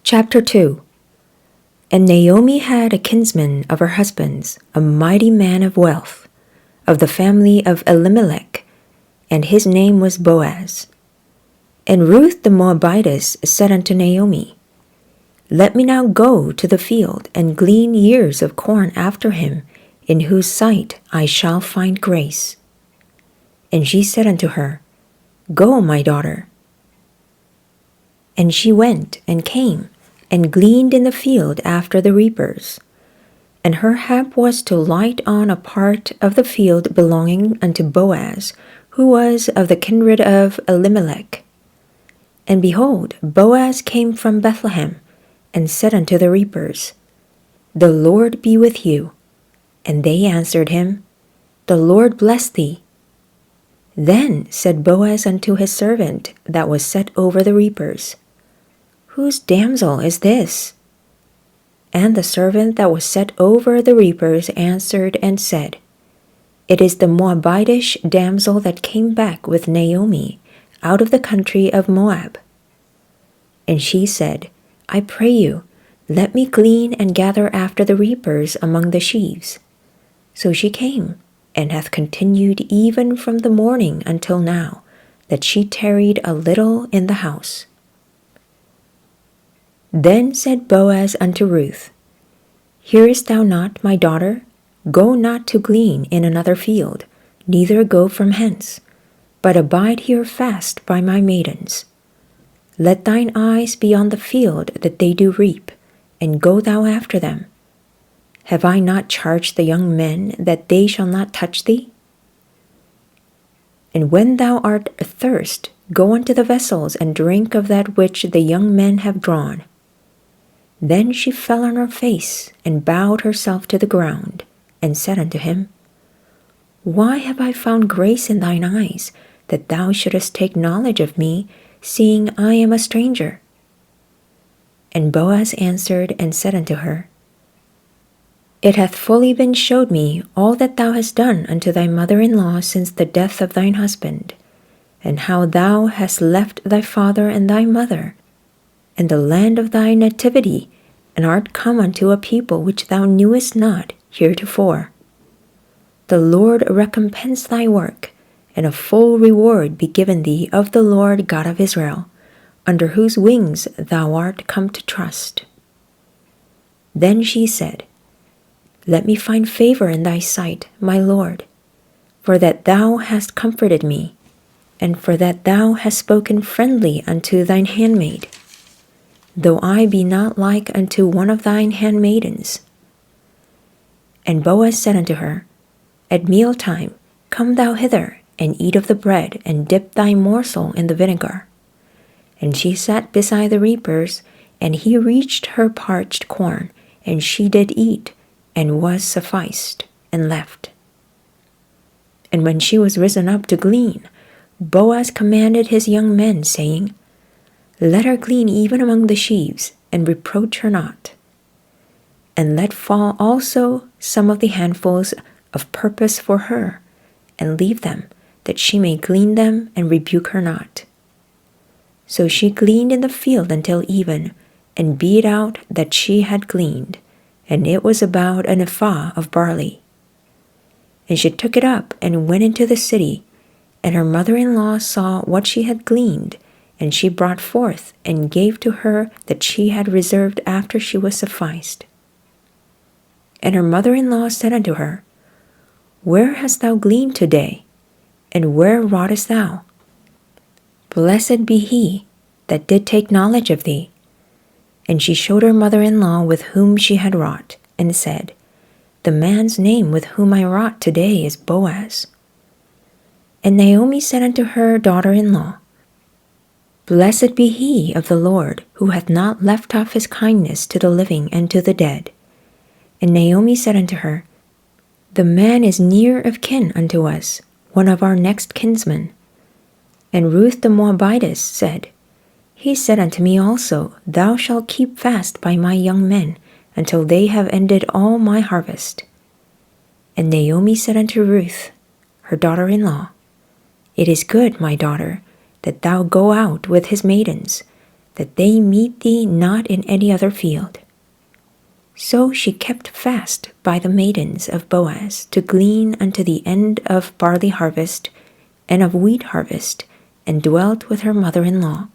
Chapter 2. And Naomi had a kinsman of her husband's, a mighty man of wealth, of the family of Elimelech, and his name was Boaz. And Ruth the Moabitess said unto Naomi, Let me now go to the field, and glean ears of corn after him, in whose sight I shall find grace. And she said unto her, Go, my daughter. And she went and came, and gleaned in the field after the reapers. And her hap was to light on a part of the field belonging unto Boaz, who was of the kindred of Elimelech. And behold, Boaz came from Bethlehem, and said unto the reapers, The Lord be with you. And they answered him, The Lord bless thee. Then said Boaz unto his servant that was set over the reapers, Whose damsel is this? And the servant that was set over the reapers answered and said, It is the Moabitish damsel that came back with Naomi out of the country of Moab. And she said, I pray you, let me glean and gather after the reapers among the sheaves. So she came, and hath continued even from the morning until now, that she tarried a little in the house. Then said Boaz unto Ruth, Hearest thou not, my daughter? Go not to glean in another field, neither go from hence, but abide here fast by my maidens. Let thine eyes be on the field that they do reap, and go thou after them. Have I not charged the young men that they shall not touch thee? And when thou art athirst, go unto the vessels, and drink of that which the young men have drawn. Then she fell on her face, and bowed herself to the ground, and said unto him, Why have I found grace in thine eyes, that thou shouldest take knowledge of me, seeing I am a stranger? And Boaz answered and said unto her, It hath fully been showed me all that thou hast done unto thy mother-in-law since the death of thine husband, and how thou hast left thy father and thy mother, and the land of thy nativity, and art come unto a people which thou knewest not heretofore. The Lord recompense thy work, and a full reward be given thee of the Lord God of Israel, under whose wings thou art come to trust. Then she said, Let me find favor in thy sight, my Lord, for that thou hast comforted me, and for that thou hast spoken friendly unto thine handmaid, though I be not like unto one of thine handmaidens. And Boaz said unto her, At mealtime come thou hither, and eat of the bread, and dip thy morsel in the vinegar. And she sat beside the reapers, and he reached her parched corn, and she did eat, and was sufficed, and left. And when she was risen up to glean, Boaz commanded his young men, saying, Let her glean even among the sheaves, and reproach her not. And let fall also some of the handfuls of purpose for her, and leave them, that she may glean them, and rebuke her not. So she gleaned in the field until even, and beat out that she had gleaned, and it was about an ephah of barley. And she took it up, and went into the city, and her mother-in-law saw what she had gleaned, and she brought forth, and gave to her that she had reserved after she was sufficed. And her mother-in-law said unto her, Where hast thou gleaned today? And where wroughtest thou? Blessed be he that did take knowledge of thee. And she showed her mother-in-law with whom she had wrought, and said, The man's name with whom I wrought today is Boaz. And Naomi said unto her daughter-in-law, Blessed be he of the Lord, who hath not left off his kindness to the living and to the dead. And Naomi said unto her, The man is near of kin unto us, one of our next kinsmen. And Ruth the Moabitess said, He said unto me also, Thou shalt keep fast by my young men, until they have ended all my harvest. And Naomi said unto Ruth, her daughter-in-law, It is good, my daughter, that thou go out with his maidens, that they meet thee not in any other field. So she kept fast by the maidens of Boaz to glean unto the end of barley harvest and of wheat harvest, and dwelt with her mother-in-law.